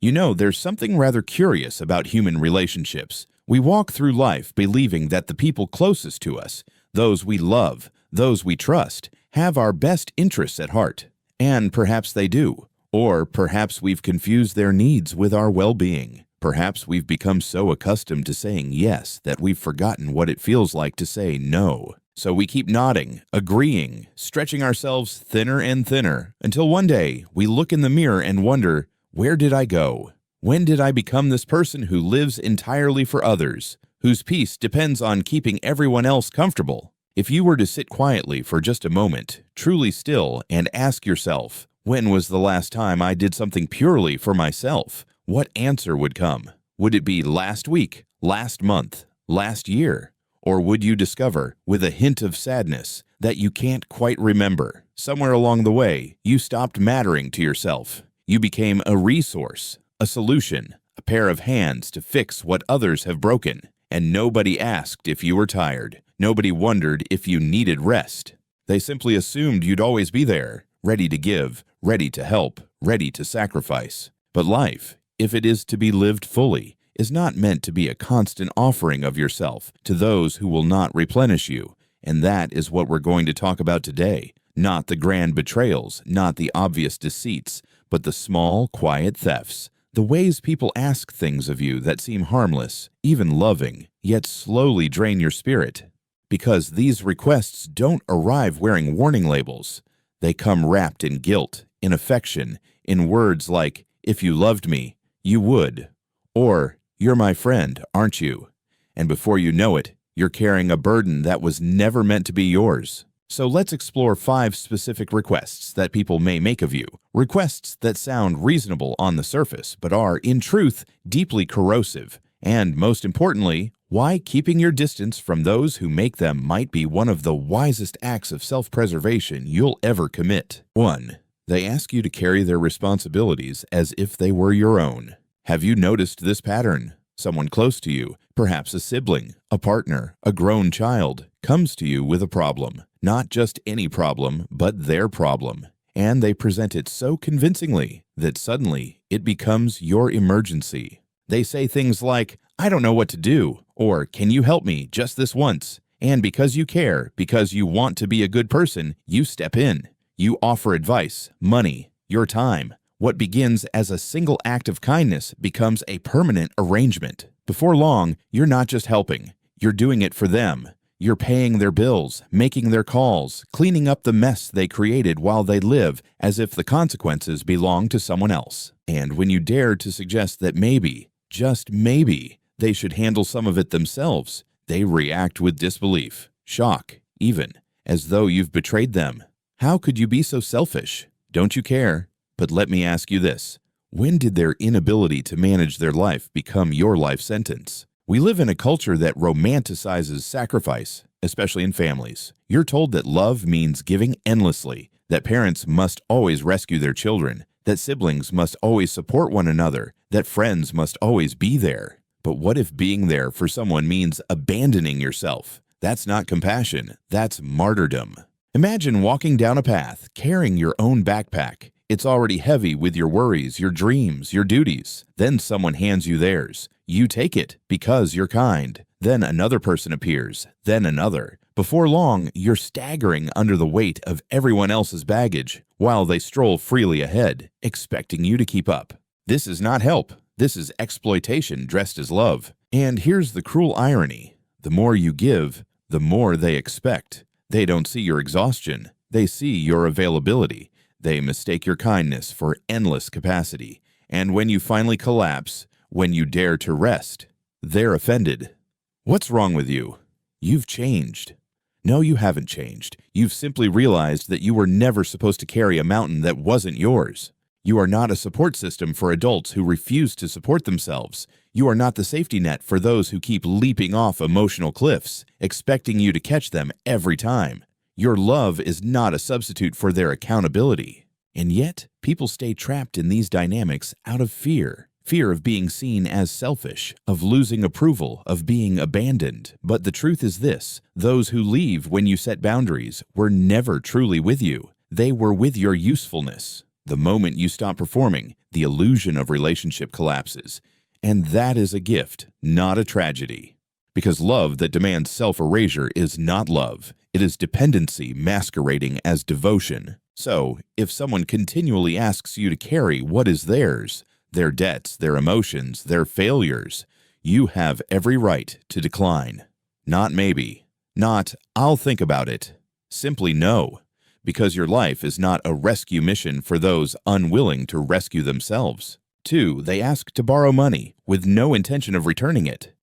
You know, there's something rather curious about human relationships. We walk through life believing that the people closest to us, those we love, those we trust, have our best interests at heart. And perhaps they do. Or perhaps we've confused their needs with our well-being. Perhaps we've become so accustomed to saying yes that we've forgotten what it feels like to say no. So we keep nodding, agreeing, stretching ourselves thinner and thinner, until one day we look in the mirror and wonder, where did I go? When did I become this person who lives entirely for others, whose peace depends on keeping everyone else comfortable? If you were to sit quietly for just a moment, truly still, and ask yourself, when was the last time I did something purely for myself? What answer would come? Would it be last week, last month, last year? Or would you discover, with a hint of sadness, that you can't quite remember? Somewhere along the way, you stopped mattering to yourself. You became a resource, a solution, a pair of hands to fix what others have broken. And nobody asked if you were tired. Nobody wondered if you needed rest. They simply assumed you'd always be there, ready to give, ready to help, ready to sacrifice. But life, if it is to be lived fully, is not meant to be a constant offering of yourself to those who will not replenish you. And that is what we're going to talk about today. Not the grand betrayals, not the obvious deceits, but the small, quiet thefts. The ways people ask things of you that seem harmless, even loving, yet slowly drain your spirit. Because these requests don't arrive wearing warning labels. They come wrapped in guilt, in affection, in words like, if you loved me, you would. Or, you're my friend, aren't you? And before you know it, you're carrying a burden that was never meant to be yours. So let's explore 5 specific requests that people may make of you. Requests that sound reasonable on the surface, but are, in truth, deeply corrosive. And most importantly, why keeping your distance from those who make them might be one of the wisest acts of self-preservation you'll ever commit. 1. They ask you to carry their responsibilities as if they were your own. Have you noticed this pattern? Someone close to you, perhaps a sibling, a partner, a grown child, comes to you with a problem. Not just any problem, but their problem. And they present it so convincingly that suddenly it becomes your emergency. They say things like, I don't know what to do, or can you help me just this once? And because you care, because you want to be a good person, you step in. You offer advice, money, your time. What begins as a single act of kindness becomes a permanent arrangement. Before long, you're not just helping, you're doing it for them. You're paying their bills, making their calls, cleaning up the mess they created while they live as if the consequences belong to someone else. And when you dare to suggest that maybe, just maybe, they should handle some of it themselves, they react with disbelief, shock, even, as though you've betrayed them. How could you be so selfish? Don't you care? But let me ask you this. When did their inability to manage their life become your life sentence? We live in a culture that romanticizes sacrifice, especially in families. You're told that love means giving endlessly, that parents must always rescue their children, that siblings must always support one another, that friends must always be there. But what if being there for someone means abandoning yourself? That's not compassion, that's martyrdom. Imagine walking down a path, carrying your own backpack. It's already heavy with your worries, your dreams, your duties. Then someone hands you theirs. You take it because you're kind. Then another person appears, then another. Before long, you're staggering under the weight of everyone else's baggage, while they stroll freely ahead, expecting you to keep up. This is not help. This is exploitation dressed as love. And here's the cruel irony. The more you give, the more they expect. They don't see your exhaustion. They see your availability. They mistake your kindness for endless capacity. And when you finally collapse, when you dare to rest, they're offended. What's wrong with you? You've changed. No, you haven't changed. You've simply realized that you were never supposed to carry a mountain that wasn't yours. You are not a support system for adults who refuse to support themselves. You are not the safety net for those who keep leaping off emotional cliffs, expecting you to catch them every time. Your love is not a substitute for their accountability. And yet, people stay trapped in these dynamics out of fear. Fear of being seen as selfish, of losing approval, of being abandoned. But the truth is this: those who leave when you set boundaries were never truly with you. They were with your usefulness. The moment you stop performing, the illusion of relationship collapses. And that is a gift, not a tragedy. Because love that demands self-erasure is not love. It is dependency masquerading as devotion. So, if someone continually asks you to carry what is theirs, their debts, their emotions, their failures, you have every right to decline. Not maybe. Not, I'll think about it. Simply no. Because your life is not a rescue mission for those unwilling to rescue themselves. 2. They ask to borrow money with no intention of returning it.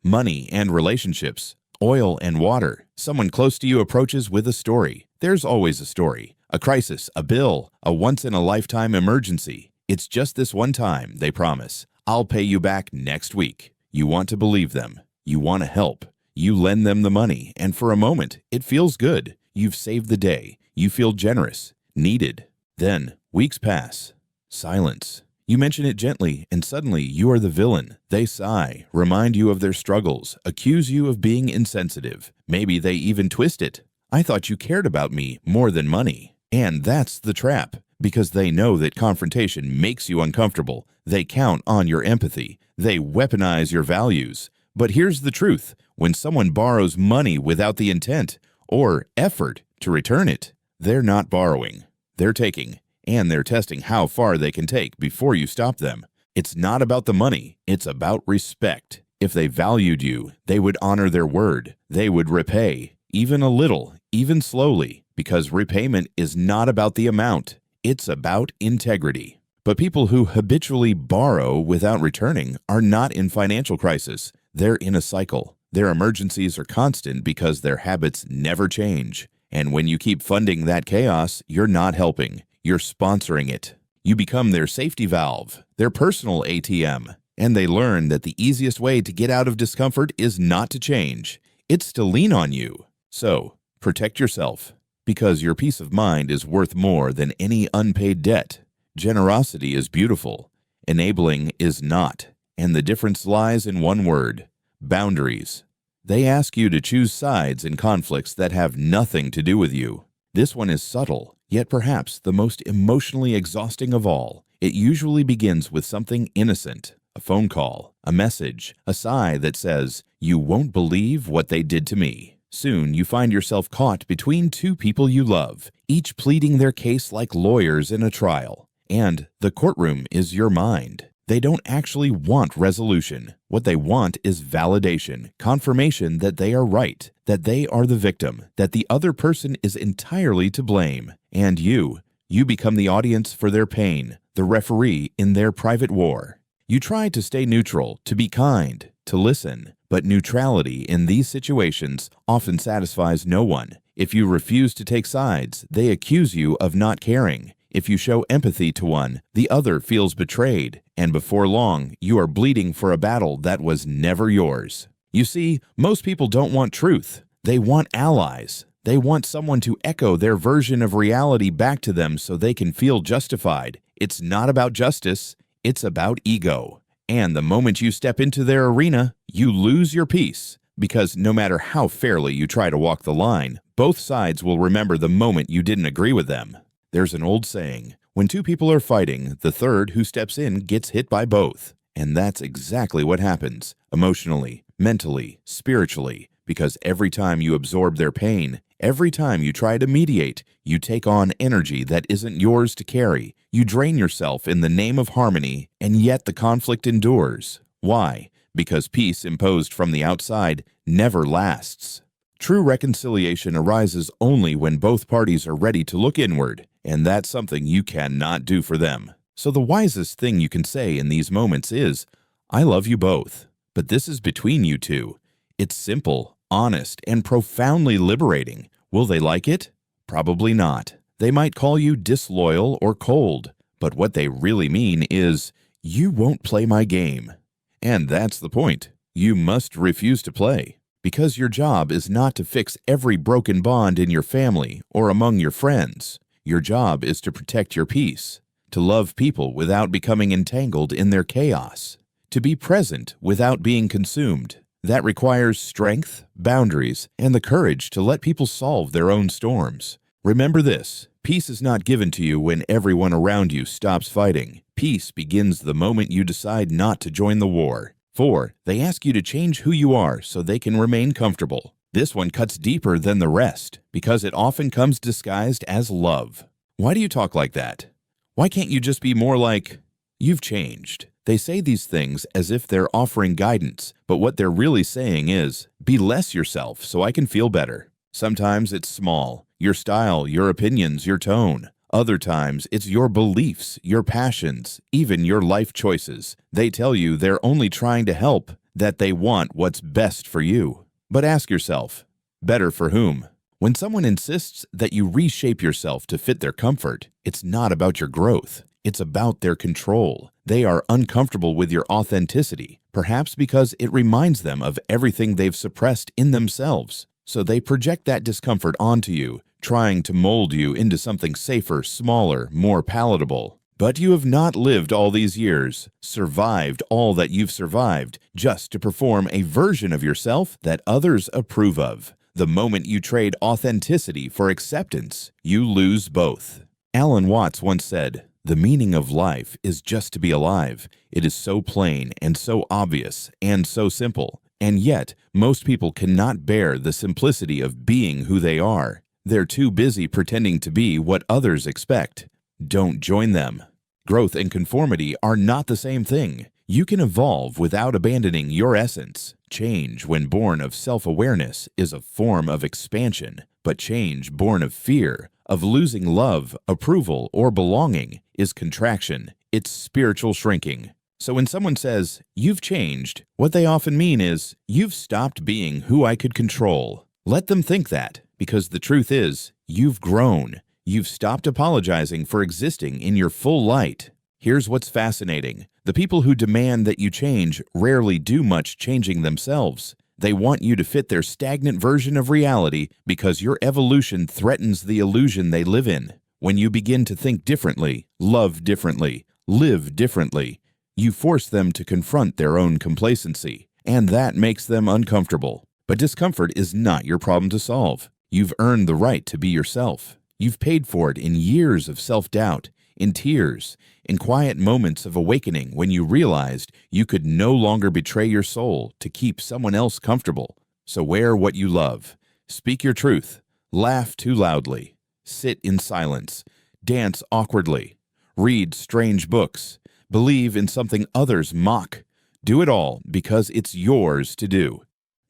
Money and relationships, oil and water. Someone close to you approaches with a story. There's always a story. A crisis, a bill, a once-in-a-lifetime emergency. It's just this one time, they promise. I'll pay you back next week. You want to believe them. You want to help. You lend them the money, and for a moment, it feels good. You've saved the day. You feel generous, needed. Then, weeks pass. Silence. You mention it gently, and suddenly you are the villain. They sigh, remind you of their struggles, accuse you of being insensitive. Maybe they even twist it. I thought you cared about me more than money. And that's the trap. Because they know that confrontation makes you uncomfortable. They count on your empathy. They weaponize your values. But here's the truth. When someone borrows money without the intent or effort to return it, they're not borrowing. They're taking. And they're testing how far they can take before you stop them. It's not about the money. It's about respect. If they valued you, they would honor their word. They would repay, even a little, even slowly, because repayment is not about the amount. It's about integrity. But people who habitually borrow without returning are not in financial crisis. They're in a cycle. Their emergencies are constant because their habits never change. And when you keep funding that chaos, you're not helping. You're sponsoring it. You become their safety valve, their personal ATM. And they learn that the easiest way to get out of discomfort is not to change. It's to lean on you. So, protect yourself. Because your peace of mind is worth more than any unpaid debt. Generosity is beautiful. Enabling is not. And the difference lies in one word: boundaries. They ask you to choose sides in conflicts that have nothing to do with you. This one is subtle, yet perhaps the most emotionally exhausting of all. It usually begins with something innocent: a phone call, a message, a sigh that says, "You won't believe what they did to me." Soon you find yourself caught between two people you love, each pleading their case like lawyers in a trial. And the courtroom is your mind. They don't actually want resolution. What they want is validation, confirmation that they are right, that they are the victim, that the other person is entirely to blame. And you become the audience for their pain, the referee in their private war. You try to stay neutral, to be kind, to listen. But neutrality in these situations often satisfies no one. If you refuse to take sides, they accuse you of not caring. If you show empathy to one, the other feels betrayed. And before long, you are bleeding for a battle that was never yours. You see, most people don't want truth. They want allies. They want someone to echo their version of reality back to them so they can feel justified. It's not about justice. It's about ego. And the moment you step into their arena, you lose your peace. Because no matter how fairly you try to walk the line, both sides will remember the moment you didn't agree with them. There's an old saying, when two people are fighting, the third who steps in gets hit by both. And that's exactly what happens, emotionally, mentally, spiritually. Because every time you absorb their pain, every time you try to mediate, you take on energy that isn't yours to carry. You drain yourself in the name of harmony, and yet the conflict endures. Why? Because peace imposed from the outside never lasts. True reconciliation arises only when both parties are ready to look inward, and that's something you cannot do for them. So the wisest thing you can say in these moments is, "I love you both, but this is between you two." It's simple, honest, and profoundly liberating. Will they like it? Probably not. They might call you disloyal or cold, but what they really mean is, "You won't play my game." And that's the point. You must refuse to play. Because your job is not to fix every broken bond in your family or among your friends. Your job is to protect your peace, to love people without becoming entangled in their chaos, to be present without being consumed. That requires strength, boundaries, and the courage to let people solve their own storms. Remember this: peace is not given to you when everyone around you stops fighting. Peace begins the moment you decide not to join the war. 4. They ask you to change who you are so they can remain comfortable. This one cuts deeper than the rest because it often comes disguised as love. Why do you talk like that? Why can't you just be more like, "You've changed"? They say these things as if they're offering guidance, but what they're really saying is, be less yourself so I can feel better. Sometimes it's small: your style, your opinions, your tone. Other times it's your beliefs, your passions, even your life choices. They tell you they're only trying to help, that they want what's best for you. But ask yourself, better for whom? When someone insists that you reshape yourself to fit their comfort, it's not about your growth. It's about their control. They are uncomfortable with your authenticity, perhaps because it reminds them of everything they've suppressed in themselves. So they project that discomfort onto you, trying to mold you into something safer, smaller, more palatable. But you have not lived all these years, survived all that you've survived, just to perform a version of yourself that others approve of. The moment you trade authenticity for acceptance, you lose both. Alan Watts once said, "The meaning of life is just to be alive. It is so plain and so obvious and so simple. And yet, most people cannot bear the simplicity of being who they are. They're too busy pretending to be what others expect." Don't join them. Growth and conformity are not the same thing. You can evolve without abandoning your essence. Change, when born of self-awareness, is a form of expansion, but change born of fear, of losing love, approval, or belonging, is contraction. It's spiritual shrinking. So when someone says, "You've changed," what they often mean is, "You've stopped being who I could control." Let them think that, because the truth is, you've grown. You've stopped apologizing for existing in your full light. Here's what's fascinating. The people who demand that you change rarely do much changing themselves. They want you to fit their stagnant version of reality because your evolution threatens the illusion they live in. When you begin to think differently, love differently, live differently, you force them to confront their own complacency, and that makes them uncomfortable. But discomfort is not your problem to solve. You've earned the right to be yourself. You've paid for it in years of self-doubt, in tears, in quiet moments of awakening when you realized you could no longer betray your soul to keep someone else comfortable. So wear what you love. Speak your truth. Laugh too loudly. Sit in silence. Dance awkwardly. Read strange books. Believe in something others mock. Do it all because it's yours to do.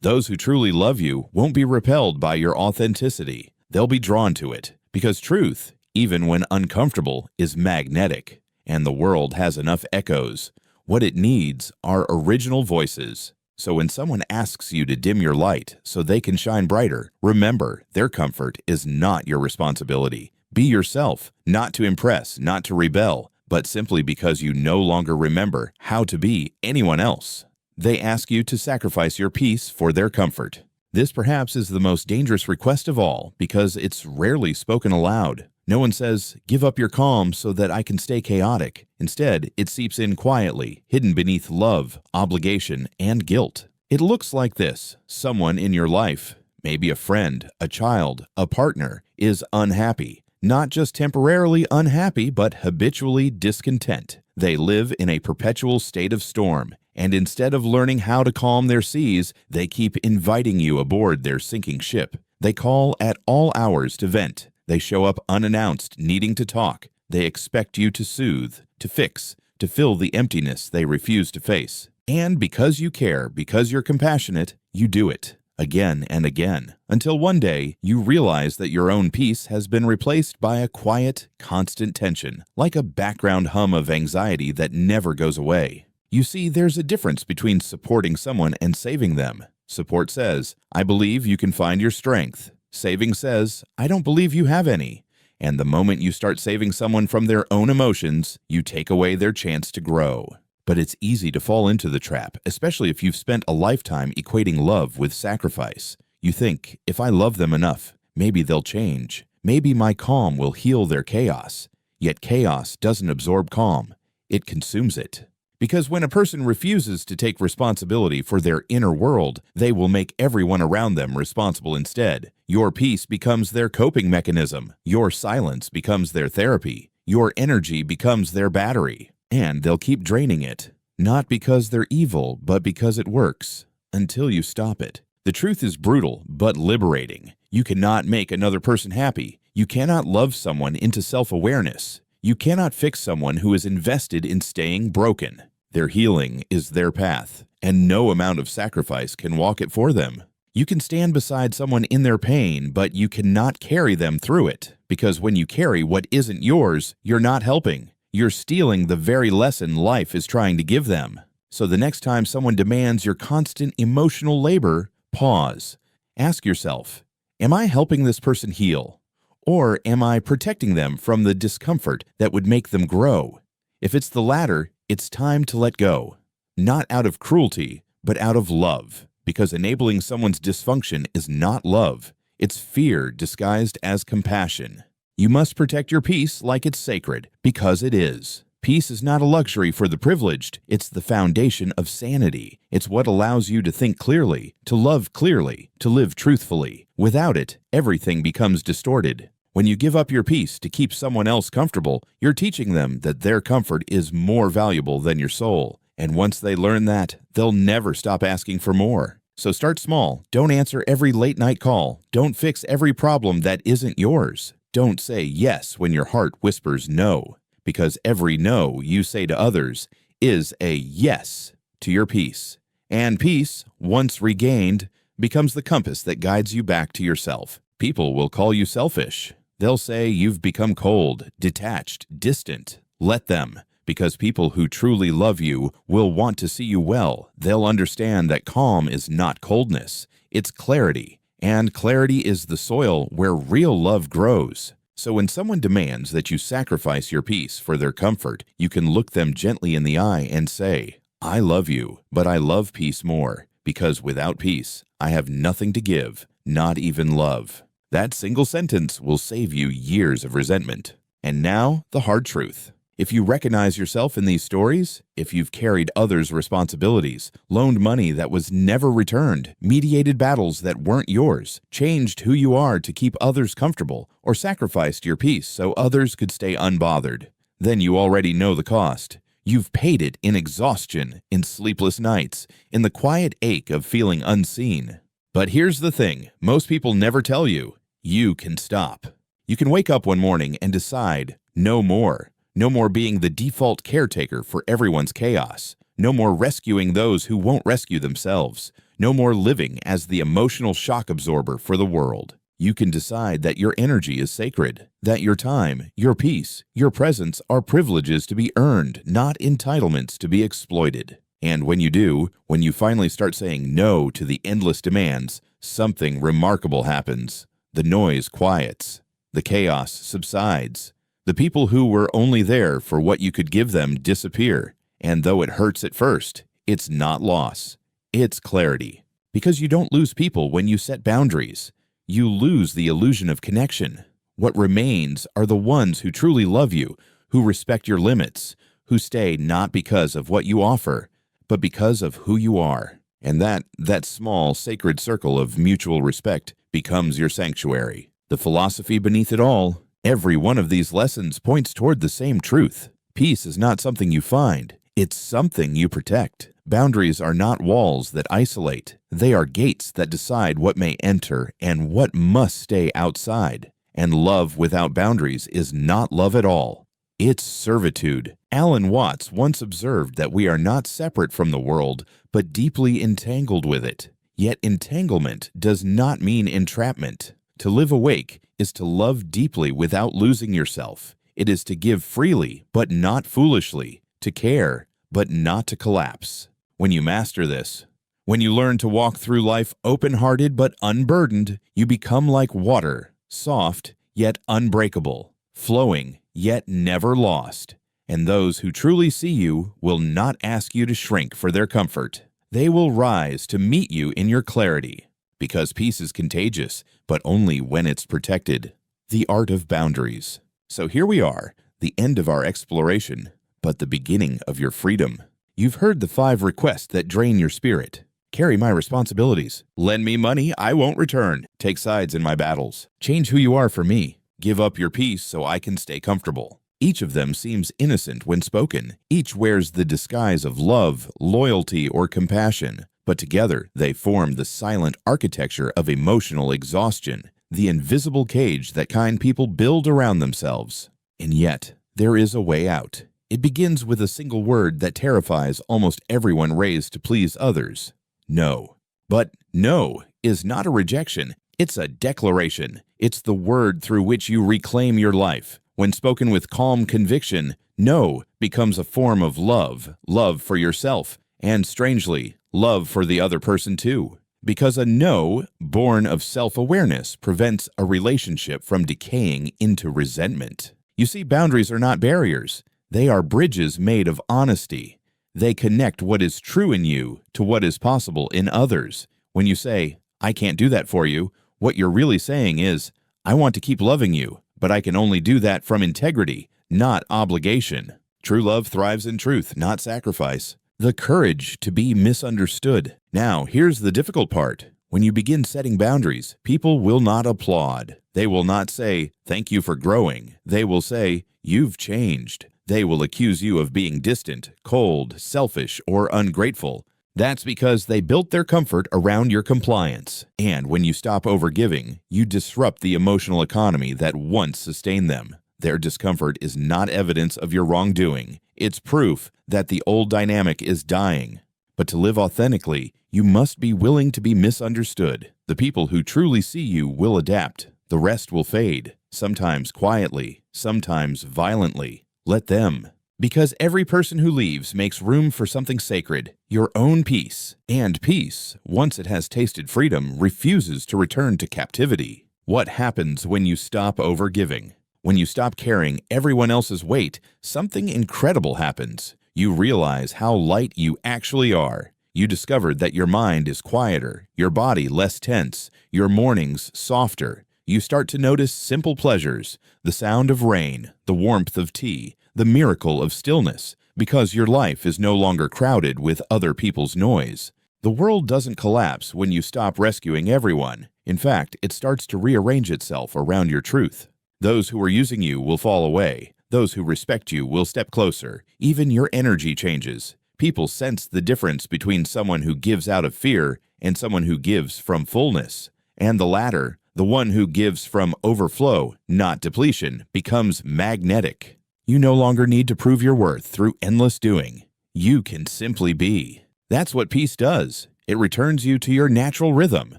Those who truly love you won't be repelled by your authenticity. They'll be drawn to it. Because truth, even when uncomfortable, is magnetic, and the world has enough echoes. What it needs are original voices. So when someone asks you to dim your light so they can shine brighter, remember, their comfort is not your responsibility. Be yourself, not to impress, not to rebel, but simply because you no longer remember how to be anyone else. They ask you to sacrifice your peace for their comfort. This perhaps is the most dangerous request of all because it's rarely spoken aloud. No one says, "Give up your calm so that I can stay chaotic." Instead, it seeps in quietly, hidden beneath love, obligation, and guilt. It looks like this. Someone in your life, maybe a friend, a child, a partner, is unhappy. Not just temporarily unhappy, but habitually discontent. They live in a perpetual state of storm. And instead of learning how to calm their seas, they keep inviting you aboard their sinking ship. They call at all hours to vent. They show up unannounced, needing to talk. They expect you to soothe, to fix, to fill the emptiness they refuse to face. And because you care, because you're compassionate, you do it again and again, until one day you realize that your own peace has been replaced by a quiet, constant tension, like a background hum of anxiety that never goes away. You see, there's a difference between supporting someone and saving them. Support says, "I believe you can find your strength." Saving says, "I don't believe you have any." And the moment you start saving someone from their own emotions, you take away their chance to grow. But it's easy to fall into the trap, especially if you've spent a lifetime equating love with sacrifice. You think, if I love them enough, maybe they'll change. Maybe my calm will heal their chaos. Yet chaos doesn't absorb calm. It consumes it. Because when a person refuses to take responsibility for their inner world, they will make everyone around them responsible instead. Your peace becomes their coping mechanism. Your silence becomes their therapy. Your energy becomes their battery. And they'll keep draining it. Not because they're evil, but because it works. Until you stop it. The truth is brutal, but liberating. You cannot make another person happy. You cannot love someone into self-awareness. You cannot fix someone who is invested in staying broken. Their healing is their path, and no amount of sacrifice can walk it for them. You can stand beside someone in their pain, but you cannot carry them through it, because when you carry what isn't yours, you're not helping. You're stealing the very lesson life is trying to give them. So the next time someone demands your constant emotional labor, pause. Ask yourself, am I helping this person heal? Or am I protecting them from the discomfort that would make them grow? If it's the latter, it's time to let go. Not out of cruelty, but out of love. Because enabling someone's dysfunction is not love. It's fear disguised as compassion. You must protect your peace like it's sacred, because it is. Peace is not a luxury for the privileged. It's the foundation of sanity. It's what allows you to think clearly, to love clearly, to live truthfully. Without it, everything becomes distorted. When you give up your peace to keep someone else comfortable, you're teaching them that their comfort is more valuable than your soul. And once they learn that, they'll never stop asking for more. So start small. Don't answer every late-night call. Don't fix every problem that isn't yours. Don't say yes when your heart whispers no, because every no you say to others is a yes to your peace. And peace, once regained, becomes the compass that guides you back to yourself. People will call you selfish. They'll say you've become cold, detached, distant. Let them, because people who truly love you will want to see you well. They'll understand that calm is not coldness, it's clarity. And clarity is the soil where real love grows. So when someone demands that you sacrifice your peace for their comfort, you can look them gently in the eye and say, I love you, but I love peace more, because without peace, I have nothing to give, not even love. That single sentence will save you years of resentment. And now, the hard truth. If you recognize yourself in these stories, if you've carried others' responsibilities, loaned money that was never returned, mediated battles that weren't yours, changed who you are to keep others comfortable, or sacrificed your peace so others could stay unbothered, then you already know the cost. You've paid it in exhaustion, in sleepless nights, in the quiet ache of feeling unseen. But here's the thing, most people never tell you, you can stop. You can wake up one morning and decide, no more. No more being the default caretaker for everyone's chaos. No more rescuing those who won't rescue themselves. No more living as the emotional shock absorber for the world. You can decide that your energy is sacred, that your time, your peace, your presence are privileges to be earned, not entitlements to be exploited. And when you do, when you finally start saying no to the endless demands, something remarkable happens. The noise quiets. The chaos subsides. The people who were only there for what you could give them disappear. And though it hurts at first, it's not loss. It's clarity. Because you don't lose people when you set boundaries. You lose the illusion of connection. What remains are the ones who truly love you, who respect your limits, who stay not because of what you offer, but because of who you are. And that small, sacred circle of mutual respect becomes your sanctuary. The philosophy beneath it all, every one of these lessons points toward the same truth. Peace is not something you find. It's something you protect. Boundaries are not walls that isolate. They are gates that decide what may enter and what must stay outside. And love without boundaries is not love at all. It's servitude. Alan Watts once observed that we are not separate from the world, but deeply entangled with it. Yet entanglement does not mean entrapment. To live awake is to love deeply without losing yourself. It is to give freely, but not foolishly, to care, but not to collapse. When you master this, when you learn to walk through life open-hearted but unburdened, you become like water, soft yet unbreakable, flowing yet never lost. And those who truly see you will not ask you to shrink for their comfort. They will rise to meet you in your clarity. Because peace is contagious, but only when it's protected. The art of boundaries. So here we are, the end of our exploration, but the beginning of your freedom. You've heard the 5 requests that drain your spirit. Carry my responsibilities. Lend me money I won't return. Take sides in my battles. Change who you are for me. Give up your peace so I can stay comfortable. Each of them seems innocent when spoken. Each wears the disguise of love, loyalty, or compassion. But together, they form the silent architecture of emotional exhaustion, the invisible cage that kind people build around themselves. And yet, there is a way out. It begins with a single word that terrifies almost everyone raised to please others. No. But no is not a rejection. It's a declaration. It's the word through which you reclaim your life. When spoken with calm conviction, no becomes a form of love, love for yourself, and strangely, love for the other person too. Because a no, born of self-awareness, prevents a relationship from decaying into resentment. You see, boundaries are not barriers. They are bridges made of honesty. They connect what is true in you to what is possible in others. When you say, I can't do that for you, what you're really saying is, I want to keep loving you, but I can only do that from integrity, not obligation. True love thrives in truth, not sacrifice. The courage to be misunderstood. Now, here's the difficult part. When you begin setting boundaries, people will not applaud. They will not say, thank you for growing. They will say, you've changed. They will accuse you of being distant, cold, selfish, or ungrateful. That's because they built their comfort around your compliance. And when you stop overgiving, you disrupt the emotional economy that once sustained them. Their discomfort is not evidence of your wrongdoing. It's proof that the old dynamic is dying. But to live authentically, you must be willing to be misunderstood. The people who truly see you will adapt. The rest will fade, sometimes quietly, sometimes violently. Let them. Because every person who leaves makes room for something sacred, your own peace. And peace, once it has tasted freedom, refuses to return to captivity. What happens when you stop overgiving? When you stop carrying everyone else's weight, something incredible happens. You realize how light you actually are. You discover that your mind is quieter, your body less tense, your mornings softer. You start to notice simple pleasures, the sound of rain, the warmth of tea, the miracle of stillness, because your life is no longer crowded with other people's noise. The world doesn't collapse when you stop rescuing everyone. In fact, it starts to rearrange itself around your truth. Those who are using you will fall away. Those who respect you will step closer. Even your energy changes. People sense the difference between someone who gives out of fear and someone who gives from fullness. And the latter, the one who gives from overflow, not depletion, becomes magnetic. You no longer need to prove your worth through endless doing. You can simply be. That's what peace does. It returns you to your natural rhythm,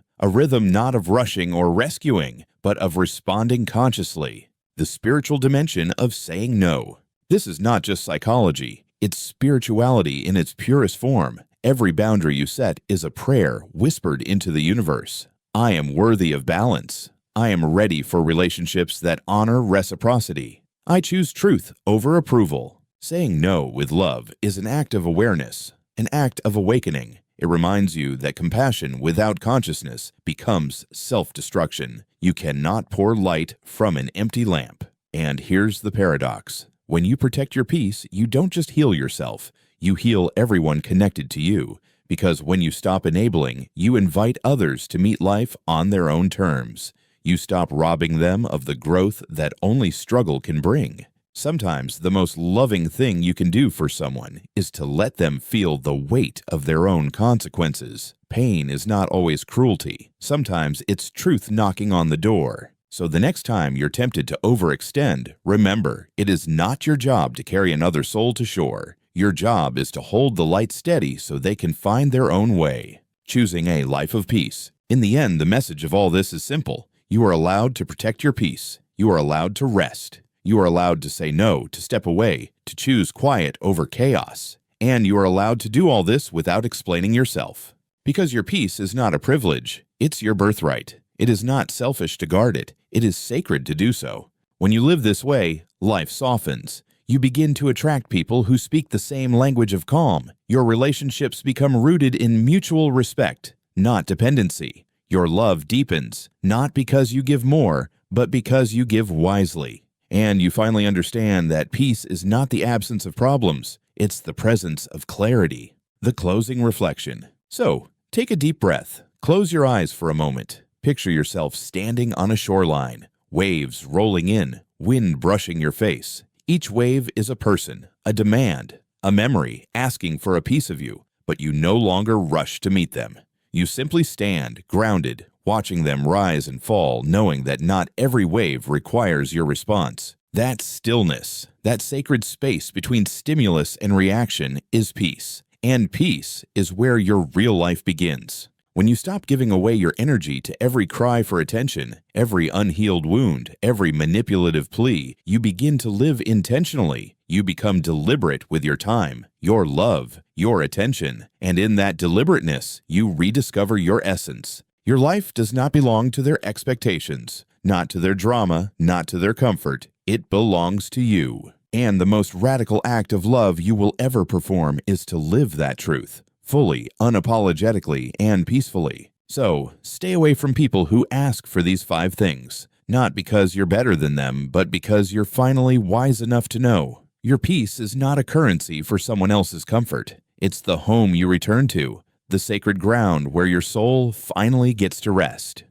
a rhythm not of rushing or rescuing, but of responding consciously. The spiritual dimension of saying no. This is not just psychology. It's spirituality in its purest form. Every boundary you set is a prayer whispered into the universe. I am worthy of balance. I am ready for relationships that honor reciprocity. I choose truth over approval. Saying no with love is an act of awareness, an act of awakening. It reminds you that compassion without consciousness becomes self-destruction. You cannot pour light from an empty lamp. And here's the paradox. When you protect your peace, you don't just heal yourself. You heal everyone connected to you. Because when you stop enabling, you invite others to meet life on their own terms. You stop robbing them of the growth that only struggle can bring. Sometimes the most loving thing you can do for someone is to let them feel the weight of their own consequences. Pain is not always cruelty. Sometimes it's truth knocking on the door. So the next time you're tempted to overextend, remember, it is not your job to carry another soul to shore. Your job is to hold the light steady so they can find their own way. Choosing a life of peace. In the end, the message of all this is simple. You are allowed to protect your peace. You are allowed to rest. You are allowed to say no, to step away, to choose quiet over chaos. And you are allowed to do all this without explaining yourself. Because your peace is not a privilege. It's your birthright. It is not selfish to guard it. It is sacred to do so. When you live this way, life softens. You begin to attract people who speak the same language of calm. Your relationships become rooted in mutual respect, not dependency. Your love deepens, not because you give more, but because you give wisely. And you finally understand that peace is not the absence of problems. It's the presence of clarity. The closing reflection. So, take a deep breath. Close your eyes for a moment. Picture yourself standing on a shoreline. Waves rolling in, wind brushing your face. Each wave is a person, a demand, a memory asking for a piece of you, but you no longer rush to meet them. You simply stand, grounded, watching them rise and fall, knowing that not every wave requires your response. That stillness, that sacred space between stimulus and reaction is peace. And peace is where your real life begins. When you stop giving away your energy to every cry for attention, every unhealed wound, every manipulative plea, you begin to live intentionally. You become deliberate with your time, your love, your attention, and in that deliberateness, you rediscover your essence. Your life does not belong to their expectations, not to their drama, not to their comfort. It belongs to you. And the most radical act of love you will ever perform is to live that truth, fully, unapologetically, and peacefully. So, stay away from people who ask for these 5 things, not because you're better than them, but because you're finally wise enough to know. Your peace is not a currency for someone else's comfort. It's the home you return to, the sacred ground where your soul finally gets to rest.